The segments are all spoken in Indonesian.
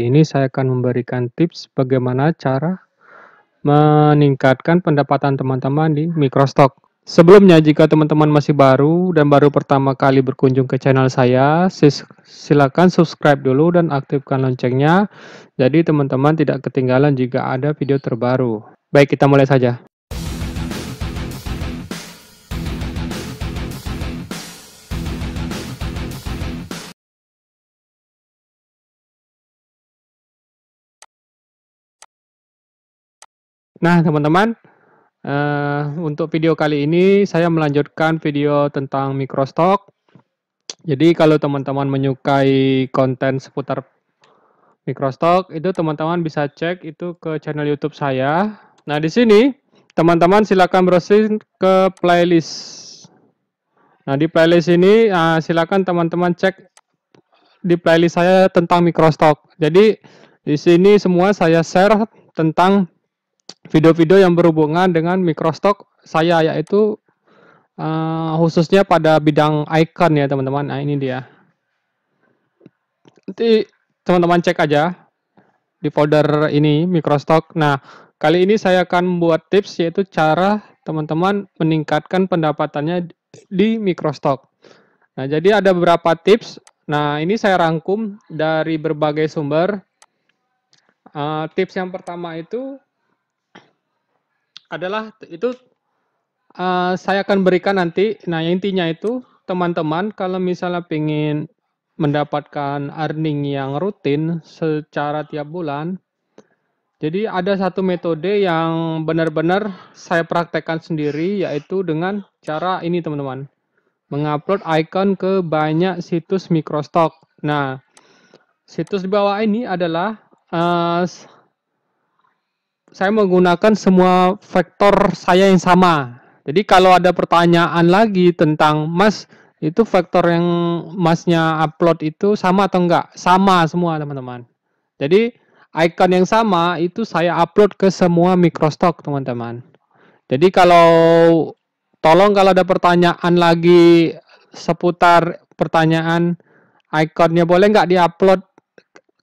Ini saya akan memberikan tips bagaimana cara meningkatkan pendapatan teman-teman di Microstock. Sebelumnya, jika teman-teman masih baru dan baru pertama kali berkunjung ke channel saya, silakan subscribe dulu dan aktifkan loncengnya, jadi teman-teman tidak ketinggalan jika ada video terbaru. Baik, kita mulai saja. Nah, teman-teman, untuk video kali ini saya melanjutkan video tentang Microstock. Jadi kalau teman-teman menyukai konten seputar Microstock, itu teman-teman bisa cek itu ke channel YouTube saya. Nah, di sini teman-teman silakan browsing ke playlist. Nah, di playlist ini silakan teman-teman cek di playlist saya tentang Microstock. Jadi di sini semua saya share tentang video-video yang berhubungan dengan Microstock saya, yaitu khususnya pada bidang icon ya teman-teman. Nah, ini dia. Nanti teman-teman cek aja di folder ini Microstock. Nah, kali ini saya akan membuat tips, yaitu cara teman-teman meningkatkan pendapatannya di Microstock. Nah, jadi ada beberapa tips. Nah, ini saya rangkum dari berbagai sumber. Tips yang pertama itu adalah saya akan berikan nanti. Nah, intinya itu teman-teman kalau misalnya pengen mendapatkan earning yang rutin secara tiap bulan, jadi ada satu metode yang benar-benar saya praktekkan sendiri, yaitu dengan cara ini teman-teman, mengupload icon ke banyak situs Microstock. Nah, situs di bawah ini adalah saya menggunakan semua vektor saya yang sama. Jadi kalau ada pertanyaan lagi tentang Mas, itu vektor yang Masnya upload itu sama atau enggak? Sama semua teman-teman. Jadi icon yang sama itu saya upload ke semua Microstock teman-teman. Jadi tolong kalau ada pertanyaan lagi seputar pertanyaan iconnya, boleh nggak diupload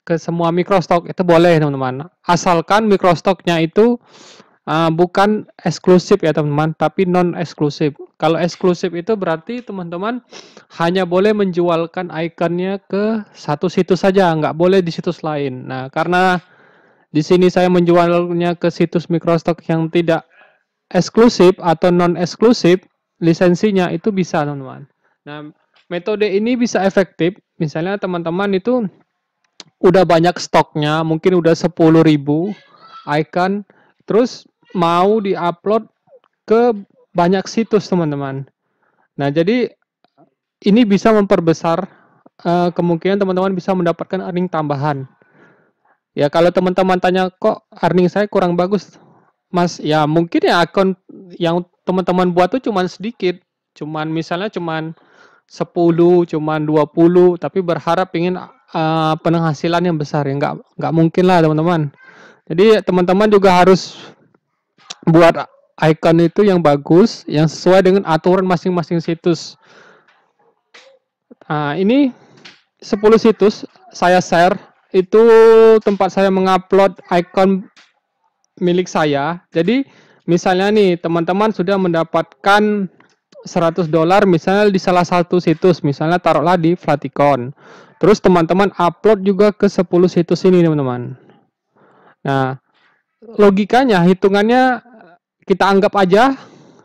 ke semua Microstock? Itu boleh teman-teman, asalkan Microstocknya itu bukan eksklusif ya teman-teman, tapi non eksklusif. Kalau eksklusif itu berarti teman-teman hanya boleh menjualkan ikonnya ke satu situs saja, nggak boleh di situs lain. Nah, karena di sini saya menjualnya ke situs Microstock yang tidak eksklusif atau non eksklusif, lisensinya itu bisa teman-teman. Nah, metode ini bisa efektif. Misalnya teman-teman itu udah banyak stoknya, mungkin udah 10.000 icon, terus mau diupload ke banyak situs teman-teman. Nah, jadi ini bisa memperbesar kemungkinan teman-teman bisa mendapatkan earning tambahan. Ya, kalau teman-teman tanya, kok earning saya kurang bagus, Mas? Ya, mungkin ya akun yang teman-teman buat tuh cuman sedikit. Misalnya cuman 10, cuman 20, tapi berharap ingin penghasilan yang besar. Ya, nggak mungkin lah teman-teman. Jadi teman-teman juga harus buat icon itu yang bagus, yang sesuai dengan aturan masing-masing situs. Ini 10 situs saya share, itu tempat saya mengupload icon milik saya. Jadi misalnya nih teman-teman sudah mendapatkan $100 misalnya di salah satu situs, misalnya taruhlah di Flaticon. Terus teman-teman upload juga ke 10 situs ini teman-teman. Nah, logikanya, hitungannya kita anggap aja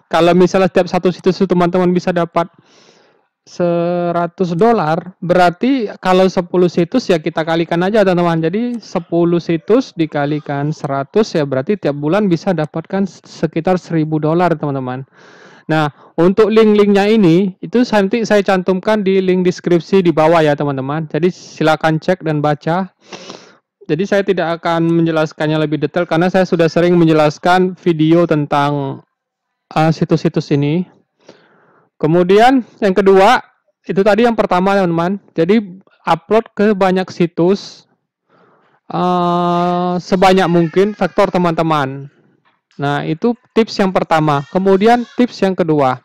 kalau misalnya setiap satu situs itu teman-teman bisa dapat $100, berarti kalau 10 situs ya kita kalikan aja teman-teman. Jadi 10 situs dikalikan 100 ya berarti tiap bulan bisa dapatkan sekitar $1.000 teman-teman. Nah, untuk link-linknya ini itu nanti saya cantumkan di link deskripsi di bawah ya teman-teman. Jadi silakan cek dan baca. Jadi saya tidak akan menjelaskannya lebih detail karena saya sudah sering menjelaskan video tentang situs-situs ini. Kemudian yang kedua, itu tadi yang pertama teman-teman. Jadi upload ke banyak situs sebanyak mungkin vektor teman-teman. Nah, itu tips yang pertama. Kemudian tips yang kedua,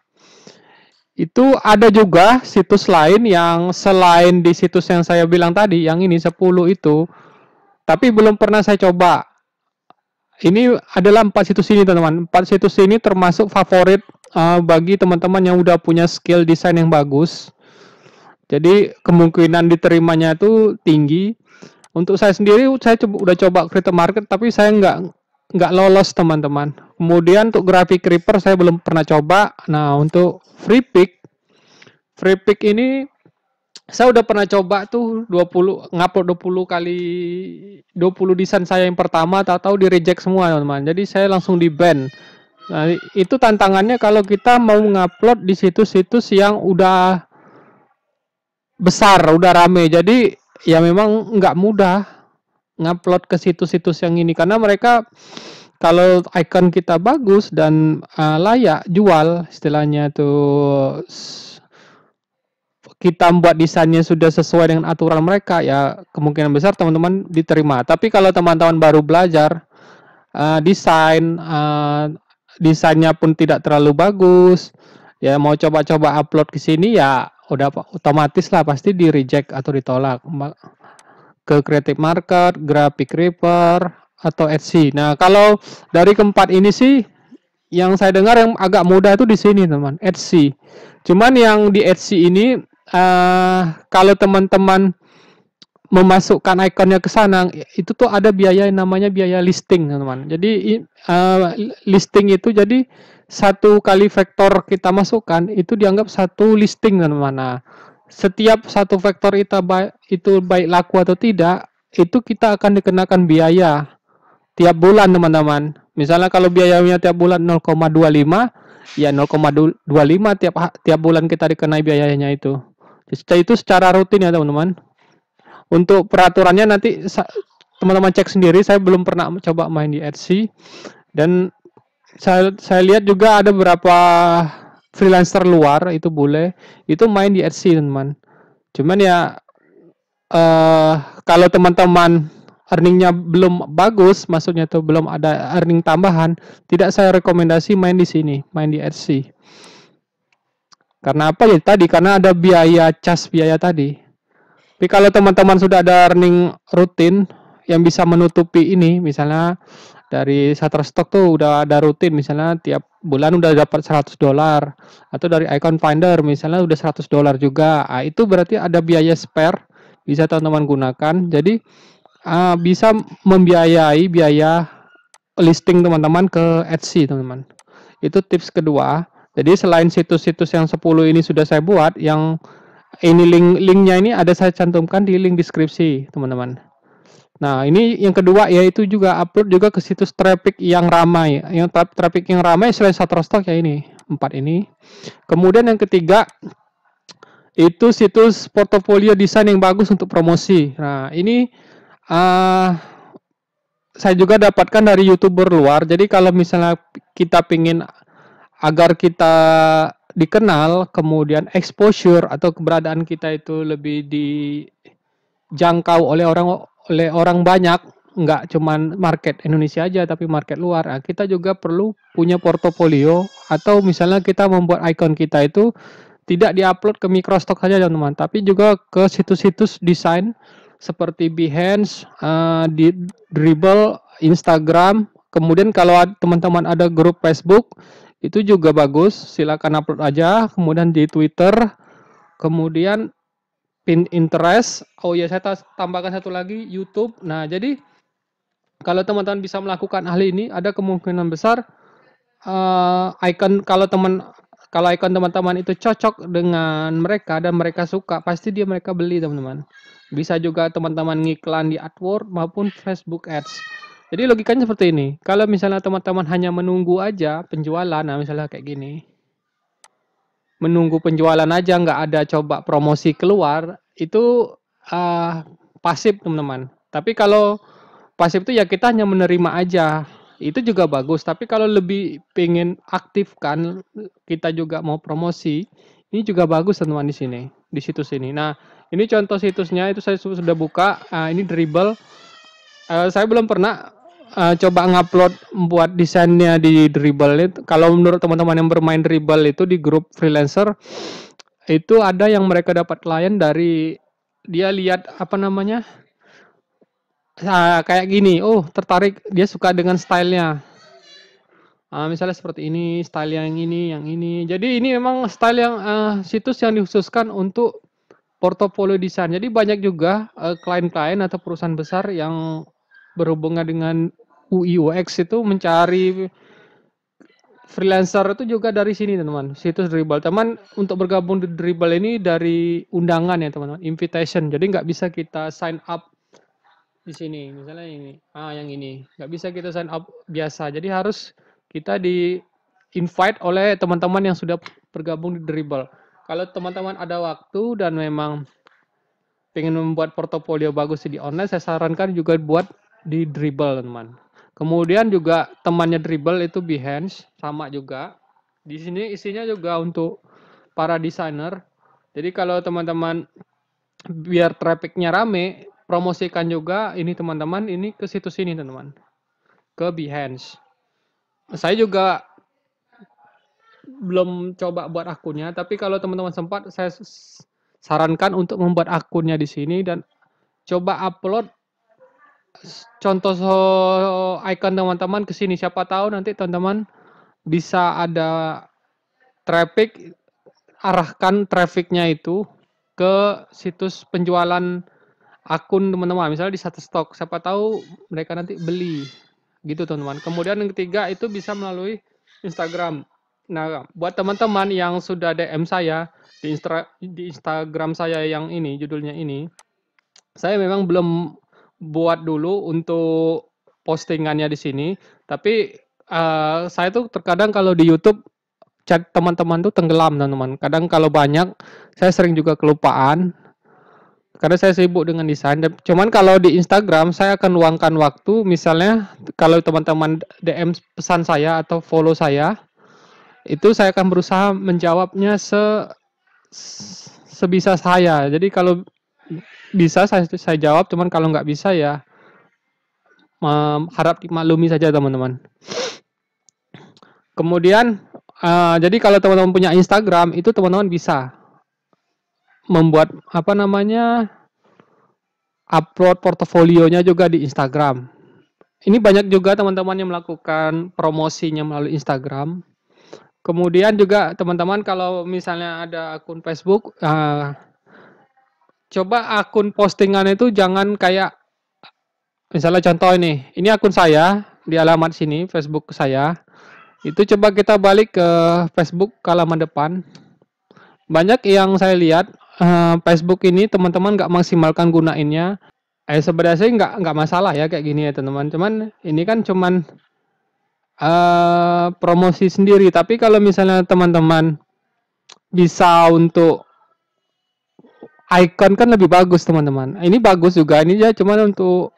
itu ada juga situs lain yang selain di situs yang saya bilang tadi, yang ini 10 itu, tapi belum pernah saya coba. Ini adalah 4 situs ini teman-teman. 4 situs ini termasuk favorit bagi teman-teman yang udah punya skill desain yang bagus. Jadi kemungkinan diterimanya itu tinggi. Untuk saya sendiri, saya udah coba Creator Market, tapi saya nggak lolos teman-teman. Kemudian untuk Graphic Reaper saya belum pernah coba. Nah untuk Free Pick ini saya udah pernah coba tuh 20 kali 20 desain saya yang pertama, tahu-tahu di reject semua teman-teman. Jadi saya langsung di ban. Nah, itu tantangannya kalau kita mau ngupload di situs-situs yang udah besar, udah rame. Jadi ya memang nggak mudah ngupload ke situs-situs yang ini karena mereka kalau icon kita bagus dan layak jual istilahnya tuh, kita membuat desainnya sudah sesuai dengan aturan mereka, ya kemungkinan besar teman-teman diterima. Tapi kalau teman-teman baru belajar desainnya pun tidak terlalu bagus, ya mau coba-coba upload ke sini ya udah otomatis lah pasti di reject atau ditolak ke Creative Market, Graphic Reaper atau Etsy. Nah kalau dari keempat ini sih yang saya dengar yang agak mudah itu di sini teman, Etsy. Cuman yang di Etsy ini kalau teman-teman memasukkan ikonnya ke sana, itu tuh ada biaya yang namanya biaya listing, teman-teman. Jadi listing itu jadi satu kali vektor kita masukkan itu dianggap satu listing, teman-teman. Nah, setiap satu vektor itu baik laku atau tidak, itu kita akan dikenakan biaya tiap bulan, teman-teman. Misalnya kalau biayanya tiap bulan 0,25, ya 0,25 tiap bulan kita dikenai biayanya itu. Itu secara rutin ya teman-teman. Untuk peraturannya nanti teman-teman cek sendiri. Saya belum pernah coba main di Etsy. Dan saya lihat juga ada beberapa freelancer luar itu boleh itu main di Etsy teman-teman. Cuman ya kalau teman-teman earningnya belum bagus, maksudnya tuh belum ada earning tambahan, tidak saya rekomendasi main di sini, main di Etsy. Karena apa ya tadi? Karena ada biaya biaya tadi. Tapi kalau teman-teman sudah ada earning rutin yang bisa menutupi ini, misalnya dari Shutterstock tuh udah ada rutin, misalnya tiap bulan udah dapat $100, atau dari Icon Finder misalnya udah $100 juga. Nah, itu berarti ada biaya spare bisa teman-teman gunakan. Jadi bisa membiayai biaya listing teman-teman ke Etsy, teman-teman. Itu tips kedua. Jadi selain situs-situs yang 10 ini sudah saya buat, yang ini linknya ini ada saya cantumkan di link deskripsi, teman-teman. Nah, ini yang kedua yaitu juga upload juga ke situs traffic yang ramai. Yang traffic yang ramai selain Shutterstock ya ini, 4 ini. Kemudian yang ketiga itu situs portofolio desain yang bagus untuk promosi. Nah, ini saya juga dapatkan dari YouTuber luar. Jadi kalau misalnya kita pingin agar kita dikenal, kemudian exposure atau keberadaan kita itu lebih dijangkau oleh orang banyak, nggak cuman market Indonesia aja tapi market luar. Nah, kita juga perlu punya portofolio, atau misalnya kita membuat icon kita itu tidak diupload ke Microstock saja teman-teman, tapi juga ke situs-situs desain seperti Behance, di Dribbble, Instagram. Kemudian kalau teman-teman ada grup Facebook itu juga bagus, silakan upload aja. Kemudian di Twitter, kemudian Pinterest. Oh ya, saya tambahkan satu lagi, YouTube. Nah, jadi kalau teman-teman bisa melakukan hal ini, ada kemungkinan besar kalau icon teman-teman itu cocok dengan mereka dan mereka suka, pasti mereka beli, teman-teman. Bisa juga teman-teman ngiklan di AdWords maupun Facebook Ads. Jadi logikanya seperti ini. Kalau misalnya teman-teman hanya menunggu aja penjualan, nah misalnya kayak gini, menunggu penjualan aja, nggak ada coba promosi keluar, itu pasif, teman-teman. Tapi kalau pasif itu ya kita hanya menerima aja, itu juga bagus. Tapi kalau lebih pengen aktifkan, kita juga mau promosi, ini juga bagus teman-teman di sini, di situs ini. Nah, ini contoh situsnya itu saya sudah buka. Ini Dribbble. Saya belum pernah coba ngupload buat desainnya di Dribbble. Kalau menurut teman-teman yang bermain Dribbble itu di grup freelancer, itu ada yang mereka dapat klien dari dia lihat apa namanya, kayak gini, oh tertarik, dia suka dengan stylenya. Misalnya seperti ini, style yang ini, yang ini. Jadi ini memang style yang situs yang dikhususkan untuk portofolio desain. Jadi banyak juga klien-klien atau perusahaan besar yang berhubungan dengan UI UX itu mencari freelancer itu juga dari sini teman-teman, situs Dribbble. Teman untuk bergabung di Dribbble ini dari undangan ya teman-teman, invitation. Jadi nggak bisa kita sign up di sini. Misalnya ini, yang ini nggak bisa kita sign up biasa. Jadi harus kita di invite oleh teman-teman yang sudah bergabung di Dribbble. Kalau teman-teman ada waktu dan memang pengen membuat portofolio bagus di online, saya sarankan juga buat di Dribbble teman. Kemudian juga temannya Dribbble itu Behance, sama juga. Di sini isinya juga untuk para desainer. Jadi kalau teman-teman biar trafficnya rame, promosikan juga ini teman-teman ini ke situs ini teman-teman, ke Behance. Saya juga belum coba buat akunnya, tapi kalau teman-teman sempat, saya sarankan untuk membuat akunnya di sini dan coba upload contoh icon teman-teman ke sini. Siapa tahu nanti teman-teman bisa ada traffic, arahkan trafficnya itu ke situs penjualan akun teman-teman. Misalnya di Shutterstock, siapa tahu mereka nanti beli gitu teman-teman. Kemudian yang ketiga itu bisa melalui Instagram. Nah, buat teman-teman yang sudah DM saya di Instagram saya yang ini, judulnya ini, saya memang belum buat dulu untuk postingannya di sini, tapi saya tuh terkadang kalau di YouTube chat teman-teman tuh tenggelam teman-teman. Kadang kalau banyak, saya sering juga kelupaan karena saya sibuk dengan desain. Cuman kalau di Instagram saya akan luangkan waktu, misalnya kalau teman-teman DM pesan saya atau follow saya, itu saya akan berusaha menjawabnya sebisa saya. Jadi kalau bisa saya jawab, cuman kalau nggak bisa ya harap dimaklumi saja teman-teman. Kemudian jadi kalau teman-teman punya Instagram itu teman-teman bisa membuat apa namanya upload portofolionya juga di Instagram. Ini banyak juga teman-teman yang melakukan promosinya melalui Instagram. Kemudian juga teman-teman kalau misalnya ada akun Facebook, coba akun postingan itu jangan kayak misalnya contoh ini akun saya di alamat sini Facebook saya. Itu coba kita balik ke Facebook ke halaman depan. Banyak yang saya lihat Facebook ini teman-teman nggak maksimalkan gunainnya. Sebenarnya sih nggak masalah ya kayak gini ya teman-teman. Cuman ini kan cuman promosi sendiri. Tapi kalau misalnya teman-teman bisa untuk icon kan lebih bagus teman-teman. Ini bagus juga. Ini ya cuman untuk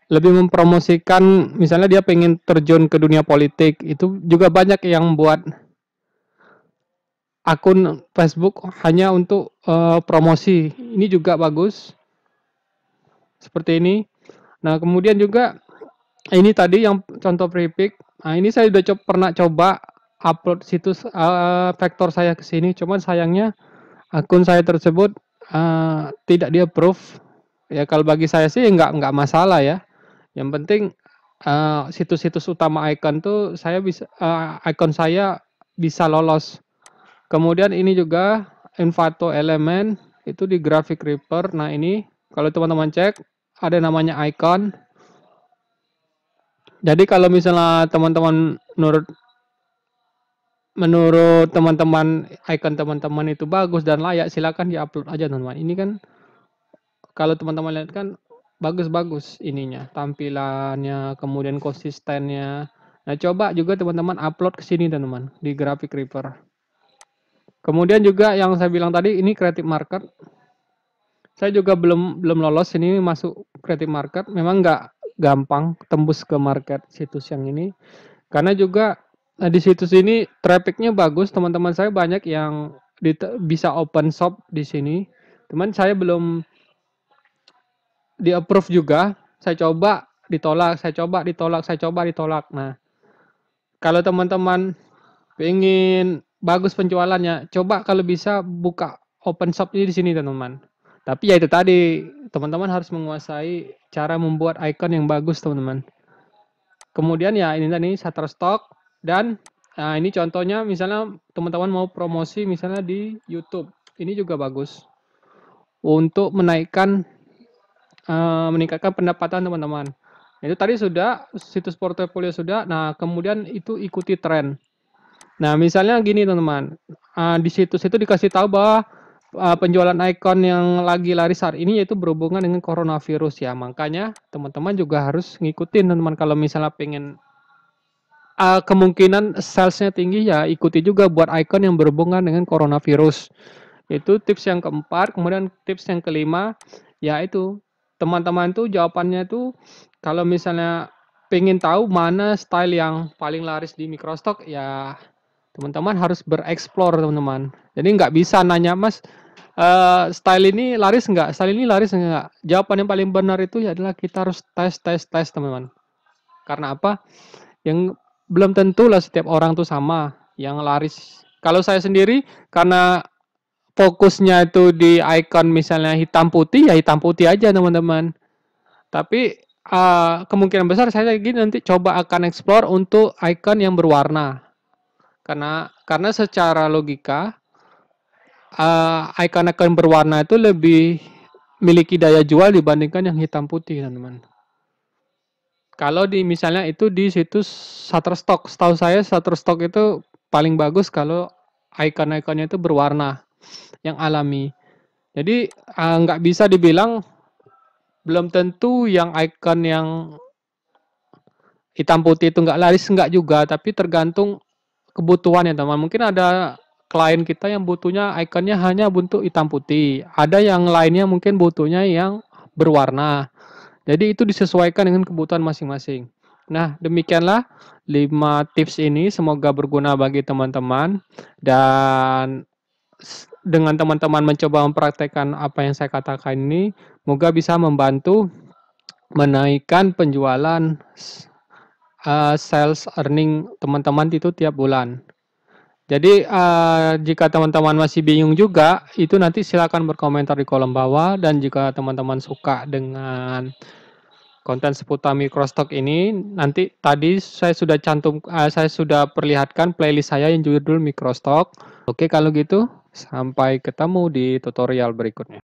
lebih mempromosikan. Misalnya dia pengen terjun ke dunia politik, itu juga banyak yang buat akun Facebook hanya untuk promosi. Ini juga bagus. Seperti ini. Nah, kemudian juga ini tadi yang contoh prefix. Nah, ini saya udah pernah coba upload situs vektor saya ke sini, cuman sayangnya akun saya tersebut tidak di-approve. Ya kalau bagi saya sih nggak masalah ya. Yang penting situs-situs utama icon tuh saya bisa icon saya bisa lolos. Kemudian ini juga Envato elemen itu di Graphic Reaper. Nah, ini kalau teman-teman cek ada namanya icon. Jadi kalau misalnya teman-teman menurut teman-teman icon teman-teman itu bagus dan layak, silakan diupload aja teman-teman. Ini kan kalau teman-teman lihat kan bagus-bagus ininya, tampilannya, kemudian konsistennya. Nah, coba juga teman-teman upload ke sini teman-teman di Graphic Reaper. Kemudian juga yang saya bilang tadi ini Creative Market. Saya juga belum lolos ini masuk Creative Market. Memang nggak gampang tembus ke market situs yang ini. Karena juga di situs ini trafficnya bagus. Teman-teman saya banyak yang bisa open shop di sini. Teman saya belum di approve juga. Saya coba ditolak, saya coba ditolak, saya coba ditolak. Nah, kalau teman-teman ingin bagus penjualannya, coba kalau bisa buka open shop ini di sini teman-teman. Tapi ya itu tadi, teman-teman harus menguasai cara membuat icon yang bagus, teman-teman. Kemudian ya ini tadi Shutterstock dan ini contohnya misalnya teman-teman mau promosi misalnya di YouTube. Ini juga bagus untuk meningkatkan pendapatan teman-teman. Itu tadi sudah situs portofolio sudah. Nah, kemudian itu ikuti tren. Nah, misalnya gini teman-teman, di situs itu dikasih tahu bahwa penjualan icon yang lagi laris saat ini yaitu berhubungan dengan coronavirus ya. Makanya teman-teman juga harus ngikutin teman-teman kalau misalnya pengen kemungkinan salesnya tinggi ya ikuti juga buat icon yang berhubungan dengan coronavirus. Itu tips yang keempat. Kemudian tips yang kelima ya itu teman-teman tuh jawabannya tuh kalau misalnya pengen tahu mana style yang paling laris di Microstock ya teman-teman harus bereksplor teman-teman. Jadi nggak bisa nanya Mas style ini laris nggak? Style ini laris nggak? Jawaban yang paling benar itu ya adalah kita harus tes teman-teman. Karena apa? Yang belum tentu lah setiap orang tuh sama yang laris. Kalau saya sendiri karena fokusnya itu di icon misalnya hitam putih ya hitam putih aja teman-teman. Tapi kemungkinan besar saya lagi nanti coba akan explore untuk icon yang berwarna. Karena secara logika icon-icon berwarna itu lebih memiliki daya jual dibandingkan yang hitam putih, teman-teman. Kalau di misalnya itu di situs Shutterstock, setahu saya Shutterstock itu paling bagus kalau icon-iconnya itu berwarna yang alami. Jadi nggak bisa dibilang belum tentu yang icon yang hitam putih itu nggak laris, nggak juga, tapi tergantung kebutuhannya teman. Mungkin ada klien kita yang butuhnya ikonnya hanya bentuk hitam putih. Ada yang lainnya mungkin butuhnya yang berwarna. Jadi itu disesuaikan dengan kebutuhan masing-masing. Nah, demikianlah 5 tips ini semoga berguna bagi teman-teman dan dengan teman-teman mencoba mempraktekkan apa yang saya katakan ini, semoga bisa membantu menaikkan penjualan sales earning teman-teman itu tiap bulan. Jadi jika teman-teman masih bingung juga, itu nanti silakan berkomentar di kolom bawah dan jika teman-teman suka dengan konten seputar Microstock ini, nanti tadi saya sudah perlihatkan playlist saya yang judul Microstock. Oke, kalau gitu sampai ketemu di tutorial berikutnya.